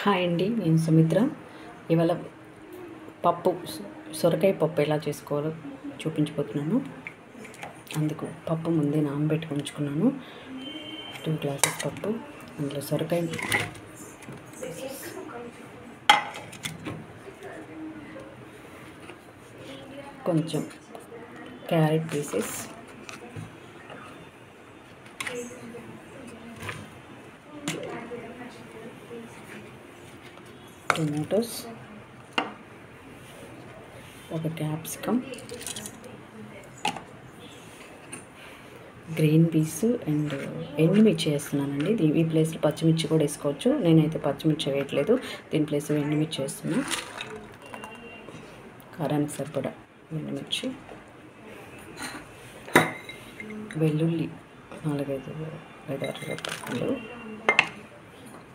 Hi అండి, నేను సుమిత్ర. ఇవాళ సొరకాయ పప్పు ఎలా చేసుకోవాలో చూపించబోతున్నాను. అందుకు పప్పు ముందే నానబెట్టుకొని ఉంచుకున్నాను. 2 గ్లాసెస్ పప్పు, అందులో సొరకాయ, కొంచెం క్యారెట్ పీసెస్, టొమాటోస్, ఒక క్యాప్సికమ్, గ్రీన్ పీస్ అండ్ ఎండుమిర్చి వేస్తున్నానండి. ఈ ప్లేస్లో పచ్చిమిర్చి కూడా వేసుకోవచ్చు. నేనైతే పచ్చిమిర్చి వేయట్లేదు, దీని ప్లేస్లో ఎండుమిర్చి వేస్తున్నా. కారానికి సరిపడా ఎండుమిర్చి, వెల్లుల్లి 4-5 రెబ్బలు,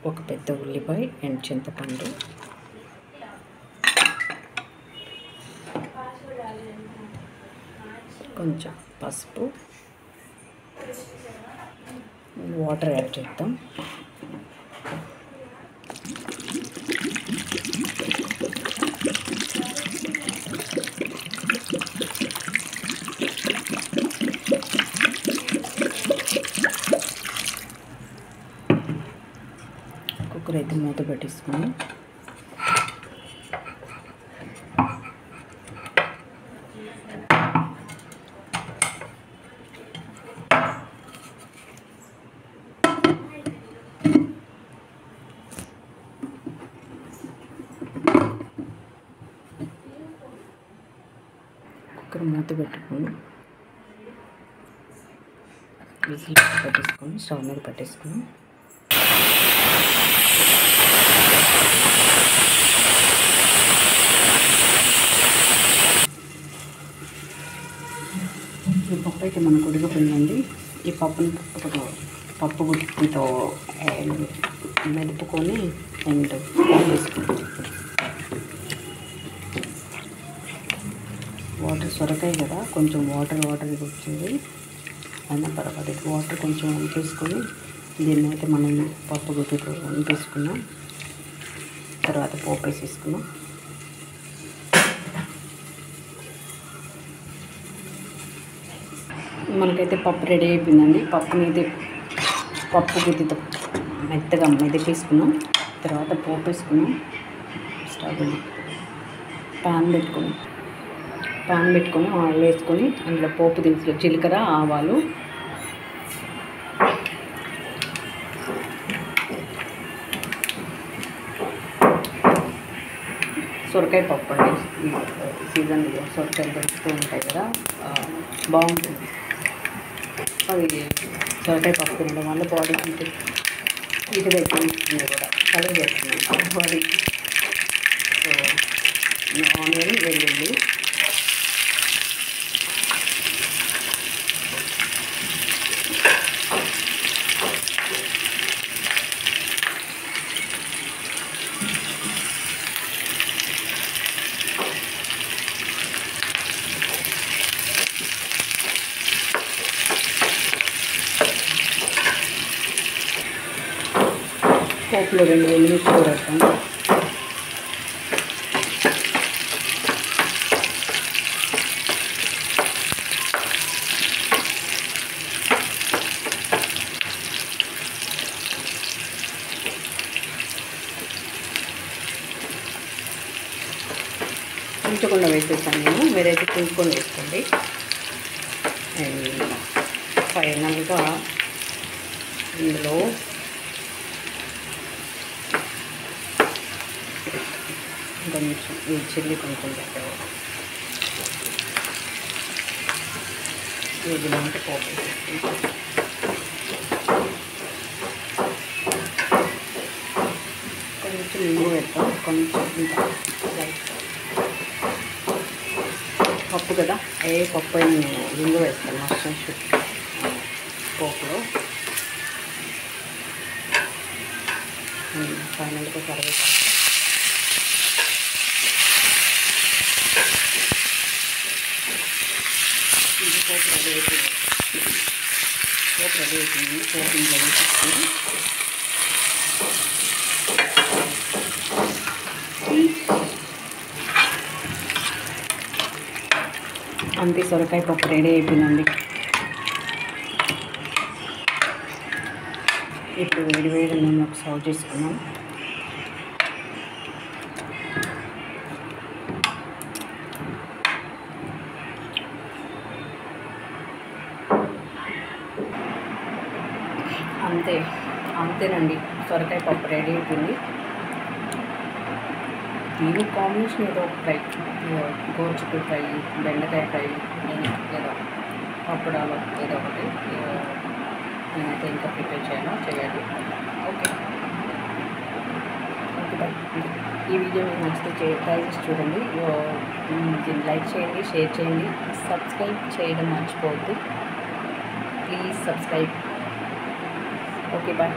ఒక పెద్ద ఉల్లిపాయ అండ్ చింతపండు, కొంచెం పసుపు, వాటర్ యాడ్ చేద్దాం. కుక్కర్ అయితే మూత పెట్టేసుకుని పెట్టుకుని విజిల్ పెట్టేసుకొని స్టవ్ మీద పెట్టేసుకుని ఈ పప్పు అయితే మనకు ఉడికిపోయిందండి. ఈ పప్పుని పప్పు గుత్తితో మెదుపుకొని అండ్ వేసుకుంటాం. వాటర్ సొరకాయ కదా, కొంచెం వాటర్ వచ్చింది, అయినా పర్వాలేదు. వాటర్ కొంచెం వంపేసుకొని దీన్ని అయితే మనం పప్పు గుత్తితో వంపేసుకున్నాం. తర్వాత పోపు వేసేసుకున్నాం. మనకైతే పప్పు రెడీ అయిపోయిందండి. పప్పు గుత్తితో మెత్తగా మెదిపేసుకున్నాం. తర్వాత పోపు వేసుకున్నాం. స్టవ్ ప్యాన్ పెట్టుకొని ఆయిల్ వేసుకొని అందులో పోపు దినుసులు జీలకర్ర, ఆవాలు, సొరకాయ పప్పు అండి. ఈ సీజన్లో సొరకాయలు దొరుకుతూ ఉంటాయి కదా, బాగుంటుంది. అది సొరకాయ పప్పు తినడం వల్ల బాడీకి ఇది ఇస్తుంది కూడా, చదువు చేస్తున్నాం బాడీకి. సో ఆనియన్, వెల్లుల్లి, పోపులో 2 ఎండుమిర్చి కూడా వేస్తాం. తుంచకుండా వేసేసాను నేను, మీరైతే తుంచుకొని వేసుకోండి. అండ్ ఫైనల్గా ఇందులో కొంచెం ఈ చిల్లి కొంచెం పెట్టారు, ఇలాంటి పోపు కొంచెం ఇంగు పెడతాం. కొంచెం ఇంకా లైట్ పప్పు కదా, ఏ పప్పు అయినా నేను ఇంగు వేస్తాను మొత్తం చుట్టూ పోపులో. ఫైనల్గా కరివేపాకు, ఇది పోపు రెడీ అయిపోయింది. పోపు ఇంట్లో వేసుకొని అంతే, సొరకాయ పప్పు రెడీ అయిపోయిందండి. ఇప్పుడు వేడి వేడి నేను సర్వ్ చేసుకున్నాం. అంతేనండి, సొరకాయ పప్పు రెడీ అయిపోయింది. దీని కాంబినేషన్ ఏదో ఒక ఫ్రై, గోరుచిక్కుడు ఫ్రై, బెండకాయ ఫ్రై, ఏదో పప్పుడాలు ఏదో ఒకటి నేనైతే ఇంకా ప్రిపేర్ చేయాలి. Okay bye. ఈ వీడియో మీకు నచ్చితే ట్రై చేసి చూడండి. దీన్ని లైక్ చేయండి, షేర్ చేయండి, సబ్స్క్రైబ్ చేయడం మర్చిపోవద్దు. Please subscribe. Okay bye.